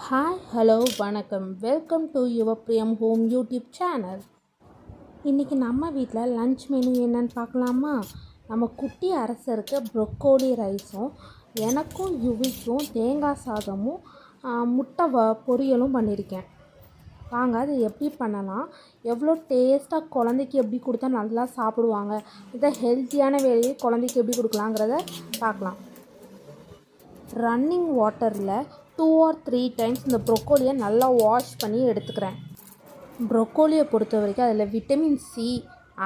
Hi hello வணக்கம். Welcome to your பிரியம் home YouTube channel. இன்றைக்கி நம்ம வீட்டில் லன்ச் மெனு என்னன்னு பார்க்கலாமா? நம்ம குட்டி அரசருக்கு ப்ரொக்கோலி ரைஸும் எனக்கும் யுவிக்கும் தேங்காய் சாதமும் முட்டை பொரியலும் பண்ணியிருக்கேன். வாங்க அது எப்படி பண்ணலாம், எவ்வளோ டேஸ்ட்டாக குழந்தைக்கு எப்படி கொடுத்தா நல்லா சாப்பிடுவாங்க, இதை ஹெல்த்தியான வேலையை குழந்தைக்கு எப்படி கொடுக்கலாங்கிறத பார்க்கலாம். ரன்னிங் வாட்டரில் 2 or 3 டைம்ஸ் இந்த ப்ரொக்கோலியை நல்லா வாஷ் பண்ணி எடுத்துக்கிறேன். ப்ரொக்கோலியை பொறுத்த வரைக்கும் அதில் விட்டமின் சி,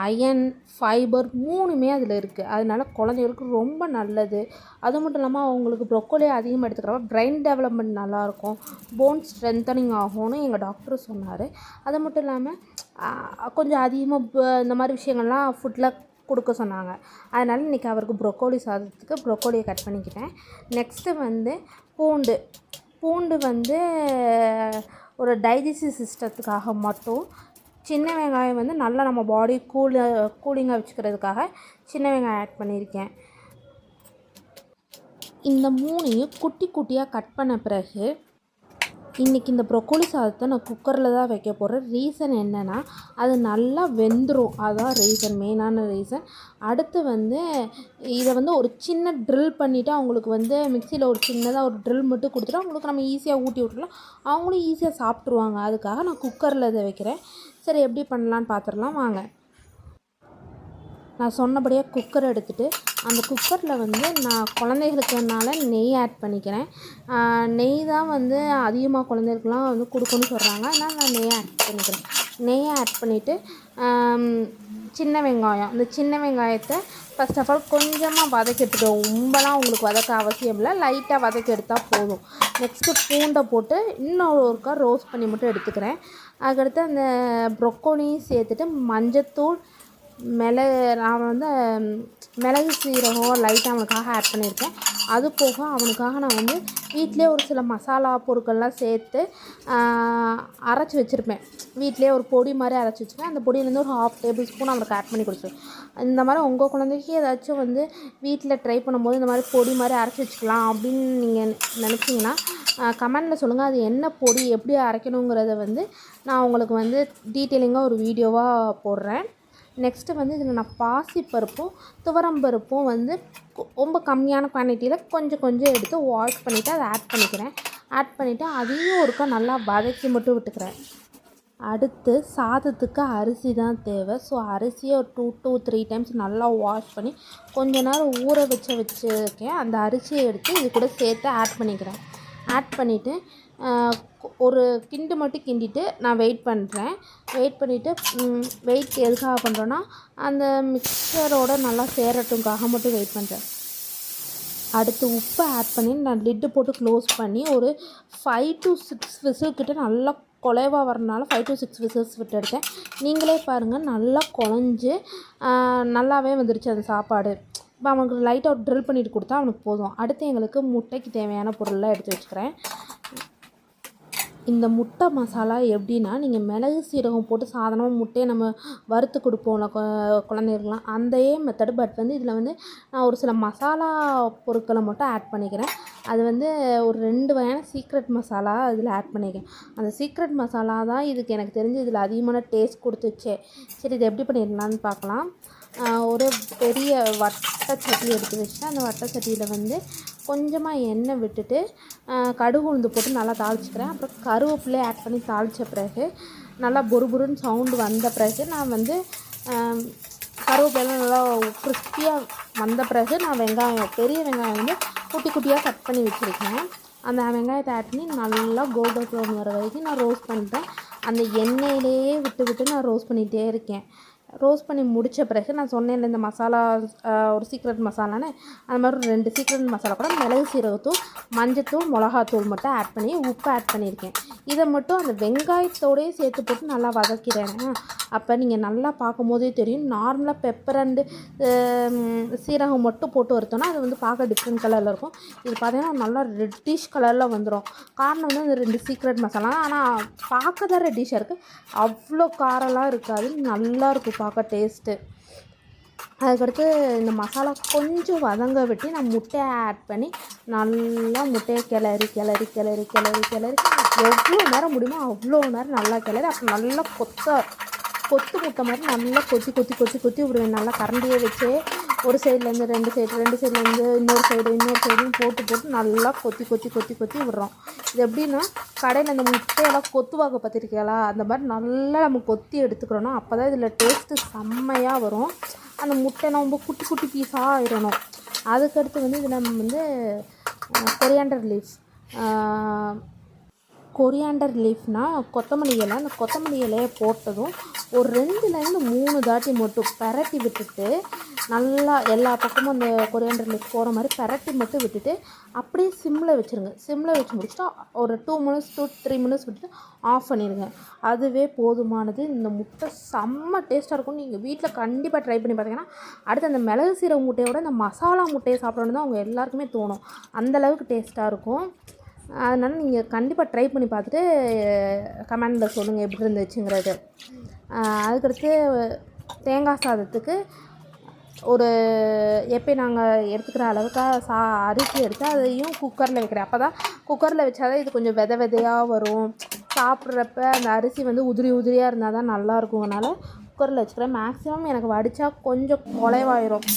அயன், ஃபைபர் மூணுமே அதில் இருக்குது. அதனால குழந்தைகளுக்கு ரொம்ப நல்லது. அது மட்டும் இல்லாமல் அவங்களுக்கு ப்ரொக்கோலியை அதிகமாக எடுத்துக்கிறப்ப பிரெயின் டெவலப்மெண்ட் நல்லாயிருக்கும், போன் ஸ்ட்ரென்தனிங் ஆகும்னு எங்கள் டாக்டர் சொன்னார். அது மட்டும் இல்லாமல் கொஞ்சம் அதிகமாக இந்த மாதிரி விஷயங்கள்லாம் ஃபுட்டில் கொடுக்க சொன்னாங்க. அதனால் இன்றைக்கி அவருக்கு ப்ரொக்கோலி சாதத்துக்கு ப்ரொக்கோலியை கட் பண்ணிக்கிட்டேன். நெக்ஸ்ட்டு பூண்டு ஒரு டைஜஸ்டிவ் சிஸ்டத்துக்காக மட்டும், சின்ன வெங்காயம் நல்லா நம்ம பாடி கூலிங்காக வச்சுக்கிறதுக்காக சின்ன வெங்காயம் ஆட் பண்ணியிருக்கேன். இந்த மூணையும் குட்டி குட்டியாக கட் பண்ண பிறகு இன்றைக்கி இந்த ப்ரொக்கோலி சாதத்தை நான் குக்கரில் தான் வைக்க போகிறேன். ரீசன் என்னென்னா அது நல்லா வெந்துடும், அதுதான் மெயினான ரீசன். அடுத்து இதை ஒரு சின்ன ட்ரில் பண்ணிவிட்டு அவங்களுக்கு மிக்சியில் ஒரு சின்னதாக ஒரு ட்ரில் மட்டும் கொடுத்துட்டு அவங்களுக்கு நம்ம ஈஸியாக ஊட்டி விட்டுலாம், அவங்களும் ஈஸியாக சாப்பிட்ருவாங்க. அதுக்காக நான் குக்கரில் இதை வைக்கிறேன். சரி, எப்படி பண்ணலான்னு பார்த்துடலாம் வாங்க. நான் சொன்னபடியாக குக்கர் எடுத்துகிட்டு அந்த குக்கரில் நான் குழந்தைகளுக்குனால நெய் ஆட் பண்ணிக்கிறேன். நெய் தான் அதிகமாக குழந்தைகளுக்குலாம் கொடுக்கணும்னு சொல்கிறாங்க. அதனால் நான் நெய் ஆட் பண்ணிக்கிறேன். நெய்யை ஆட் பண்ணிவிட்டு சின்ன வெங்காயம், இந்த சின்ன வெங்காயத்தை ஃபஸ்ட் ஆஃப் ஆல் கொஞ்சமாக வதக்கி எடுத்துட்டோம். ரொம்பலாம் உங்களுக்கு வதக்க அவசியம் இல்லை, லைட்டாக வதக்கி எடுத்தால் போதும். நெக்ஸ்ட்டு பூண்டை போட்டு ஒருக்கா ரோஸ்ட் பண்ணி மட்டும் எடுத்துக்கிறேன். அதுக்கடுத்து அந்த ப்ரொக்கோலியும் சேர்த்துட்டு மஞ்சத்தூள், நான் மிளகு சீரகம் லைட்டாக அவனுக்காக ஆட் பண்ணியிருக்கேன். அது போக அவனுக்காக நான் வீட்டிலே ஒரு சில மசாலா பொருட்கள்லாம் சேர்த்து அரைச்சி வச்சுருப்பேன். வீட்டிலே ஒரு பொடி மாதிரி அரைச்சி வச்சுருப்பேன். அந்த பொடியிலேருந்து ஒரு 1/2 டேபிள் ஸ்பூன் அவனுக்கு ஆட் பண்ணி கொடுத்துருவேன். இந்த மாதிரி உங்கள் குழந்தைக்கு ஏதாச்சும் வீட்டில் ட்ரை பண்ணும்போது இந்த மாதிரி பொடி மாதிரி அரைச்சி வச்சுக்கலாம் அப்படின்னு நீங்கள் நினச்சிங்கன்னா கமெண்டில் சொல்லுங்கள். அது என்ன பொடி, எப்படி அரைக்கணுங்கிறத நான் உங்களுக்கு டீட்டெயிலிங்காக ஒரு வீடியோவாக போடுறேன். நெக்ஸ்ட்டு இதில் நான் பாசிப்பருப்பும் துவரம்பருப்பும் ரொம்ப கம்மியான குவான்டிட்டியில் கொஞ்சம் எடுத்து வாஷ் பண்ணிவிட்டு அதை ஆட் பண்ணிக்கிறேன். ஆட் பண்ணிவிட்டு அதையும் ஒருக்கா நல்லா வதக்கி மட்டும் விட்டுக்கிறேன். அடுத்து சாதத்துக்கு அரிசி தான் தேவை. ஸோ அரிசியை ஒரு 2 to 3 டைம்ஸ் நல்லா வாஷ் பண்ணி கொஞ்ச நேரம் ஊற வச்சுருக்கேன். அந்த அரிசியை எடுத்து இது கூட சேர்த்து ஆட் பண்ணிக்கிறேன். ஆட் பண்ணிவிட்டு ஒரு கிண்டு மட்டும் கிண்டிட்டு நான் வெயிட் பண்ணிவிட்டு வெயிட் எதுக்காக பண்ணுறோன்னா அந்த மிக்சரோடு நல்லா சேரட்டும்காக மட்டும் வெயிட் பண்ணுறேன். அடுத்து உப்பு ஆட் பண்ணி நான் லிட்டு போட்டு க்ளோஸ் பண்ணி ஒரு 5 to 6 விசில் கிட்ட நல்லா குலைவாக வரனால 5 to 6 விசில்ஸ் விட்டு எடுத்தேன். நீங்களே பாருங்கள், நல்லா குழஞ்சி நல்லாவே வந்துருச்சு அந்த சாப்பாடு. இப்போ அவனுக்கு லைட்டாக ஒரு ட்ரில் பண்ணிவிட்டு கொடுத்தா அவனுக்கு போதும். அடுத்து எங்களுக்கு முட்டைக்கு தேவையான பொருளெலாம் எடுத்து வச்சுக்கிறேன். இந்த முட்டை மசாலா எப்படின்னா, நீங்கள் மிளகு சீரகம் போட்டு சாதாரணமாக முட்டையை நம்ம வறுத்து கொடுப்போம்ல குழந்தைகளுக்குலாம், அந்த மெத்தடு. பட் இதில் நான் ஒரு சில மசாலா பொருட்களை மட்டும் ஆட் பண்ணிக்கிறேன். அது ஒரு 2 வகையான சீக்ரெட் மசாலா இதில் ஆட் பண்ணிக்கிறேன். அந்த சீக்ரெட் மசாலா தான் இதுக்கு எனக்கு தெரிஞ்சு இதில் அதிகமான டேஸ்ட் கொடுத்துச்சே. சரி, இது எப்படி பண்ணிடலான்னு பார்க்கலாம். ஒரு பெரிய வட்டை சட்டி எடுத்து வச்சுட்டு அந்த வட்டை சட்டியில் கொஞ்சமாக எண்ணெய் விட்டுட்டு கடுகு உளுந்து போட்டு நல்லா தாளிச்சிக்கிறேன். அப்புறம் கருவேப்பிலையை ஆட் பண்ணி தாளித்த பிறகு நல்லா பொறுபொருன்னு சவுண்டு வந்த பிறகு நான் கருவேப்பிலை நல்லா கிறிஸ்பியாக வந்த பிறகு நான் பெரிய வெங்காயம் குட்டி குட்டியாக கட் பண்ணி வச்சுருக்கேன். அந்த வெங்காயத்தை ஆட் பண்ணி நல்லா கோல்டன் ப்ரௌன் வர வரைக்கும் நான் ரோஸ்ட் பண்ணிட்டேன். அந்த எண்ணெயிலேயே விட்டு நான் ரோஸ்ட் பண்ணிகிட்டே இருக்கேன். ரோஸ்ட் பண்ணி முடித்த பிறகு நான் சொன்னேன் இந்த மசாலா ஒரு சீக்ரெட் மசாலான்னு, அது மாதிரி ஒரு 2 சீக்ரெட் மசாலா கூட மிளகு சீரகத்தூள், மஞ்சத்தூள், மிளகாத்தூள் மட்டும் ஆட் பண்ணி உப்பு ஆட் பண்ணியிருக்கேன். இதை மட்டும் அந்த வெங்காயத்தோடையே சேர்த்து போட்டு நல்லா வதக்கிறேன். அப்போ நீங்கள் நல்லா பார்க்கும் போதே தெரியும், நார்மலாக பெப்பர் அண்டு சீரகம் மட்டும் போட்டு வறுத்தோன்னா அது பார்க்க டிஃப்ரெண்ட் கலரில் இருக்கும். இது பார்த்திங்கன்னா நல்லா ரெட்டிஷ் கலரில் வந்துடும். காரணம் இந்த 2 சீக்ரெட் மசாலா. ஆனால் பார்க்க தான் ரெட்டிஷாக இருக்குது, அவ்வளோ காரெல்லாம் இருக்காது, நல்லாயிருக்கும் பார்க்க டேஸ்ட்டு. அதுக்கடுத்து இந்த மசாலா கொஞ்சம் வதங்க விட்டு நான் முட்டையை ஆட் பண்ணி நல்லா முட்டையை கிளறி எவ்வளோ நேரம் முடியுமோ அவ்வளோ நேரம் நல்லா கிளறி அப்புறம் நல்லா கொத்து முட்டை மாதிரி நல்லா கொத்தி விடுவேன். நல்லா கரண்டியே வச்சு ஒரு சைட்லேருந்து ரெண்டு சைட்லேருந்து இன்னொரு சைடும் போட்டு நல்லா கொத்தி விடுறோம். இது எப்படின்னா கடையில் அந்த முட்டையெல்லாம் கொத்துவாங்க பார்த்துருக்கீங்களா, அந்த மாதிரி நல்லா நம்ம கொத்தி எடுத்துக்கிறோன்னா அப்போ தான் இதில் டேஸ்ட்டு செம்மையாக வரும். அந்த முட்டைலாம் ரொம்ப குட்டி பீஸாக ஆயிடணும். அதுக்கடுத்து வந்து இதில் நம்ம வந்து கொரியாண்டர் லீஃப்னால் கொத்தமல்லி இலை. அந்த கொத்தமல்லி இலையை போட்டதும் ஒரு 2லேருந்து 3 தாட்டி மட்டும் பெரட்டி விட்டுட்டு நல்லா எல்லா பக்கமும் அந்த கொரியாண்டர் லீஃப் போகிற மாதிரி பெரட்டி மட்டும் விட்டுட்டு அப்படியே சிம்மில் வச்சுருங்க. சிம்மில் வச்சு முடிச்சுட்டா ஒரு 2 மினிட்ஸ் to 3 மினிட்ஸ் விட்டுட்டு ஆஃப் பண்ணிடுங்க. அதுவே போதுமானது. இந்த முட்டை செம்ம டேஸ்ட்டாக இருக்கும். நீங்கள் வீட்டில் கண்டிப்பாக ட்ரை பண்ணி பார்த்தீங்கன்னா அடுத்து அந்த மிளகு சீரக முட்டையோட இந்த மசாலா முட்டையை சாப்பிடணுன்னு தான் அவங்க எல்லாருக்குமே தோணும். அந்தளவுக்கு டேஸ்ட்டாக இருக்கும். அதனால் நீங்கள் கண்டிப்பாக ட்ரை பண்ணி பார்த்துட்டு கமெண்டில் சொல்லுங்கள் எப்படி இருந்துச்சுங்கிறது. அதுக்கடுத்து தேங்காய் சாதத்துக்கு ஒரு எப்போயும் நாங்கள் எடுத்துக்கிற அளவுக்கு அரிசி எடுத்து அதையும் குக்கரில் வைக்கிறேன். அப்போ தான் குக்கரில் வச்சா தான் இது கொஞ்சம் விதையாக வரும். சாப்பிட்றப்ப அந்த அரிசி வந்து உதிரியாக இருந்தால் தான் நல்லாயிருக்கும். அதனால் குக்கரில் வச்சுக்கிறேன். மேக்ஸிமம் எனக்கு வடித்தா கொஞ்சம் குலைவாயிரும்.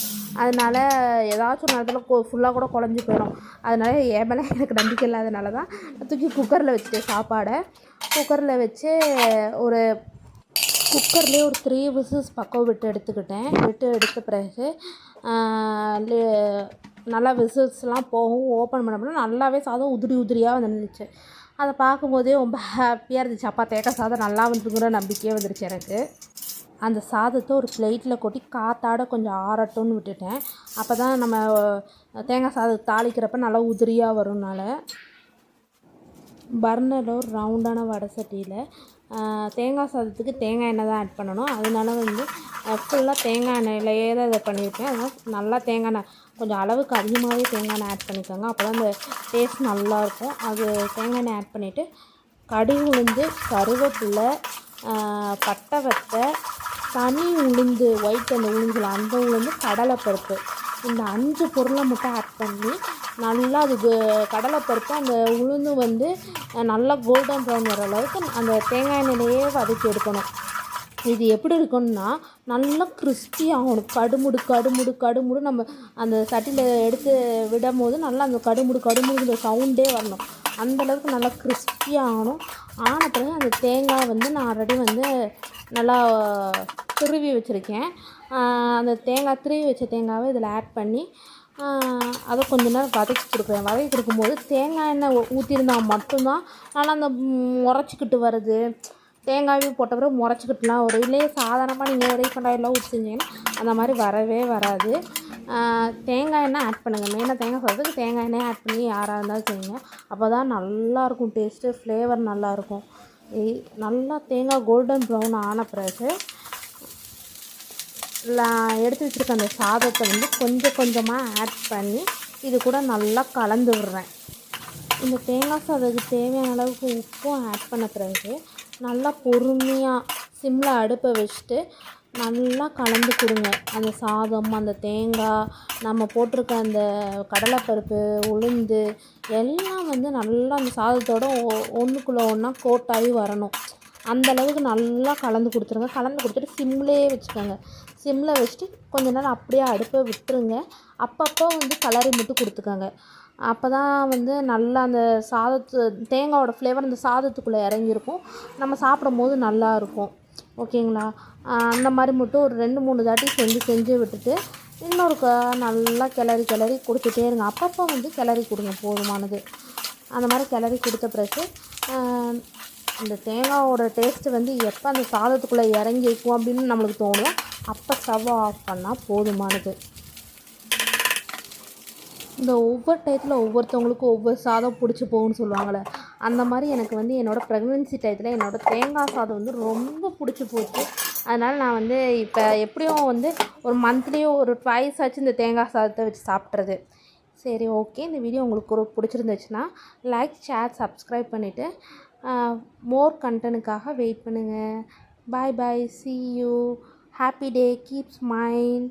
அதனால் ஏதாச்சும் ஒரு நேரத்தில் ஃபுல்லாக கூட குழஞ்சி போயிடும். அதனால் என் மேலே எனக்கு நம்பிக்கை இல்லாதனால தான் தூக்கி குக்கரில் வச்சுட்டேன். சாப்பாடை குக்கரில் வச்சு ஒரு குக்கர்லேயே ஒரு 3 விசில்ஸ் பக்கம் விட்டு எடுத்த பிறகு நல்லா விசில்ஸ்லாம் போகும். ஓப்பன் பண்ண நல்லாவே சாதம் உதிரியாக வந்துருந்துச்சு. அதை பார்க்கும்போதே ரொம்ப ஹாப்பியாக இருந்துச்சு. அப்பா தேங்காய் சாதம் நல்லா வந்துங்கிற நம்பிக்கையே வந்துருச்சு எனக்கு. அந்த சாதத்தை ஒரு பிளேட்டில் கொட்டி காற்றாட கொஞ்சம் ஆறட்டும்னு விட்டுட்டேன். அப்போ தான் நம்ம தேங்காய் சாதத்தை தாளிக்கிறப்ப நல்லா உதிரியாக வரும்னால. பர்னரில் ஒரு ரவுண்டான வடை சட்டியில் தேங்காய் சாதத்துக்கு தேங்காய் எண்ணெய் தான் ஆட் பண்ணணும். அதனால வந்து ஃபுல்லாக தேங்காய் எண்ணெயிலேயே தான் இதை பண்ணியிருக்கேன். அதனால் நல்லா தேங்காய் எண்ணெய் கொஞ்சம் அளவுக்கு அதிகமாகவே தேங்காய் எண்ணெய் ஆட் பண்ணிக்கோங்க. அப்போ தான் அந்த டேஸ்ட் நல்லாயிருக்கும். அது தேங்காய் எண்ணெய் ஆட் பண்ணிவிட்டு கடுகு உளுந்து, கருவேப்பிலை, பட்டை வத்தை, தனி உளுந்து, ஒயிட் அந்த உளுந்துல அந்த உளுந்து, கடலைப்பருப்பு, இந்த 5 பொருளை மட்டும் ஆட் பண்ணி நல்லா அது கடலைப்பருப்பு அந்த உளுந்து வந்து நல்லா கோல்டன் ப்ரௌன் வர அளவுக்கு அந்த தேங்காய் எண்ணெயிலேயே வதக்கி எடுக்கணும். இது எப்படி இருக்கணும்னா நல்லா கிறிஸ்பி ஆகணும். கடுமுடு நம்ம அந்த சட்டியில் எடுத்து விடும் போது நல்லா அந்த கடுமுடுங்கிற சவுண்டே வரணும். அந்தளவுக்கு நல்லா கிறிஸ்பி ஆகணும். ஆன பிறகு அந்த தேங்காய் வந்து நான் ஆல்ரெடி வந்து நல்லா துருவி வச்சுருக்கேன். அந்த திருவி வச்ச தேங்காவை இதில் ஆட் பண்ணி அதை கொஞ்ச நேரம் வதக்கி கொடுக்கும்போது தேங்காய் எண்ணெய் ஊற்றிருந்தால் மட்டும்தான் நல்லா அந்த முறைச்சிக்கிட்டு வருது. தேங்காயும் போட்ட பிறகு முறைச்சிக்கிட்டுலாம் வரும். இல்லையே சாதாரணமாக நீங்கள் ரீஃபண்ட் ஆயிலெலாம் ஊற்றி செஞ்சீங்கன்னா அந்த மாதிரி வரவே வராது. தேங்காய் எண்ணெய் ஆட் பண்ணுங்கள். மெயினாக தேங்காய் சாதத்துக்கு தேங்காய் எண்ணெய் ஆட் பண்ணி யாராக இருந்தாலும் செய்யுங்க. அப்போ தான் நல்லாயிருக்கும். டேஸ்ட்டு ஃப்ளேவர் நல்லாயிருக்கும். நல்லா தேங்காய் கோல்டன் ப்ரௌன் ஆன பிறகு எடுத்து வச்சுருக்க அந்த சாதத்தை வந்து கொஞ்சமாக ஆட் பண்ணி இது கூட நல்லா கலந்து விடுறேன். இந்த தேங்காய் சாதத்துக்கு தேவையான அளவுக்கு உப்பும் ஆட் பண்ண பிறகு நல்லா பொறுமையாக சிம்மில் அடுப்பை வச்சுட்டு நல்லா கலந்து கொடுங்க. அந்த சாதம், அந்த தேங்காய், நம்ம போட்டிருக்க அந்த கடலைப்பருப்பு, உளுந்து எல்லாம் வந்து நல்லா அந்த சாதத்தோடு ஒன்றுக்குள்ளே ஒன்றா கோட்டாகி வரணும். அந்தளவுக்கு நல்லா கலந்து கொடுத்துருங்க. கலந்து கொடுத்துட்டு சிம்லேயே வச்சுக்கோங்க. சிம்மில் வச்சுட்டு கொஞ்ச நேரம் அப்படியே அடுப்பை விட்டுருங்க. அப்பப்போ வந்து கலரி மட்டும் கொடுத்துக்கோங்க. அப்போ தான் வந்து நல்லா அந்த தேங்காயோட ஃப்ளேவர் அந்த சாதத்துக்குள்ளே இறங்கியிருக்கும். நம்ம சாப்பிடும் போது நல்லாயிருக்கும். ஓகேங்களா? அந்த மாதிரி மட்டும் ஒரு 2-3 தாட்டி செஞ்சு விட்டுட்டு நல்லா கிளறி கொடுத்துட்டே இருங்க. அப்பப்போ வந்து கிளறி கொடுங்க, போதுமானது. அந்த மாதிரி கிளறி கொடுத்த பிறகு அந்த தேங்காயோட டேஸ்ட்டு வந்து எப்போ அந்த சாதத்துக்குள்ளே இறங்கியிருக்கும் அப்படின்னு நம்மளுக்கு தோணும். அப்போ ஸ்டவ் ஆஃப் பண்ணால் போதுமானது. இந்த ஒவ்வொரு டயத்தில் ஒவ்வொருத்தவங்களுக்கும் ஒவ்வொரு சாதம் பிடிச்சி போகும்னு சொல்லுவாங்கள்ல, அந்த மாதிரி எனக்கு வந்து என்னோடய ப்ரெக்னென்சி டயத்தில் என்னோடய தேங்காய் சாதம் வந்து ரொம்ப பிடிச்சி போச்சு. அதனால் நான் வந்து இப்போ எப்படியும் வந்து ஒரு மந்த்லியும் ஒரு 2 ஆச்சு இந்த தேங்காய் சாதத்தை வச்சு சாப்பிட்றது. சரி, ஓகே. இந்த வீடியோ உங்களுக்கு பிடிச்சிருந்துச்சுன்னா லைக், ஷேர், சப்ஸ்கிரைப் பண்ணிவிட்டு மோர் கண்டென்ட்டுக்காக வெயிட் பண்ணுங்கள். பாய், see you. Happy day. Keep smile.